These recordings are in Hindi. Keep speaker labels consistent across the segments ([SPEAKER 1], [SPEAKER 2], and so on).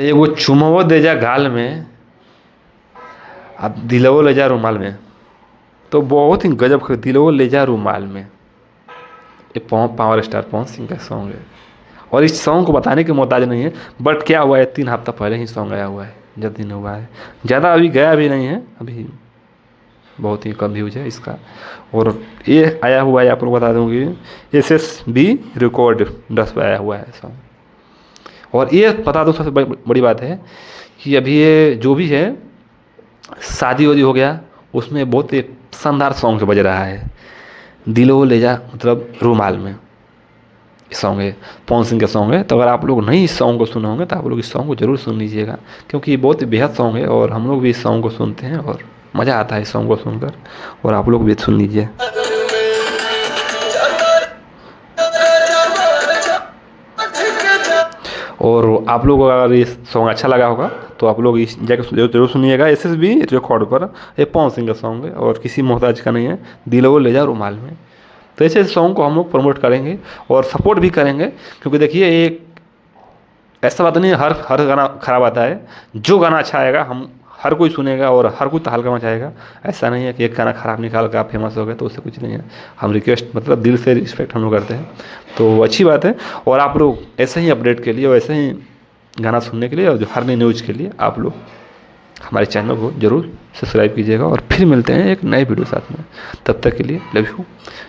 [SPEAKER 1] एगो चुमवो दे जा गाल में, अब दिलवो ले जा रुमाल में। तो बहुत ही गजब का दिलवो ले जा रुमाल में, ये पावर स्टार पवन सिंह का सॉन्ग है। और इस सॉन्ग को बताने के मोहताज नहीं है, बट क्या हुआ है 3 हफ्ता पहले ही सॉन्ग आया हुआ है, जब दिन हुआ है, ज़्यादा अभी गया भी नहीं है, अभी बहुत ही कम व्यूज है इसका। और ये आया हुआ है, आप लोग बता दूँगी, SSB रिकॉर्ड 10 पे आया हुआ है सॉन्ग। और ये बता दो सबसे बड़ी बात है कि अभी ये जो भी है शादी वादी हो गया, उसमें बहुत ही शानदार सॉन्ग बज रहा है, दिलो ले जा मतलब रुमाल में सॉन्ग है, पवन सिंह का सॉन्ग है। तो अगर आप लोग नहीं इस सॉन्ग को सुने होंगे तो आप लोग इस सॉन्ग को ज़रूर सुन लीजिएगा, क्योंकि ये बहुत ही बेहद सॉन्ग है और हम लोग भी इस सॉन्ग को सुनते हैं और मज़ा आता है इस सॉन्ग को सुनकर। और आप लोग भी सुन लीजिए। और आप लोग को अगर ये सॉन्ग अच्छा लगा होगा तो आप लोग इस जाकर जरूर सुनिएगा। SSB रिकॉर्ड पर ये पवन सिंह का सॉन्ग है और किसी मोहताज का नहीं है, दिलो ले जा रुमाल में। तो ऐसे सॉन्ग को हम लोग प्रमोट करेंगे और सपोर्ट भी करेंगे, क्योंकि देखिए एक ऐसा बात नहीं है हर गाना खराब आता है, जो गाना अच्छा आएगा हम हर कोई सुनेगा और हर कोई तहलका मचाएगा। ऐसा नहीं है कि एक गाना खराब निकाल कर आप फेमस हो गए तो उससे कुछ नहीं है। हम रिक्वेस्ट मतलब दिल से रिस्पेक्ट हम लोग करते हैं, तो अच्छी बात है। और आप लोग ऐसे ही अपडेट के लिए और ऐसे ही गाना सुनने के लिए और जो हर नई न्यूज़ के लिए आप लोग हमारे चैनल को ज़रूर सब्सक्राइब कीजिएगा। और फिर मिलते हैं एक नए वीडियो साथ में, तब तक के लिए लव यू,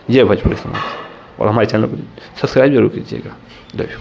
[SPEAKER 1] जय भोजपुरी समाज। और हमारे चैनल को सब्सक्राइब जरूर कीजिएगा। Love you.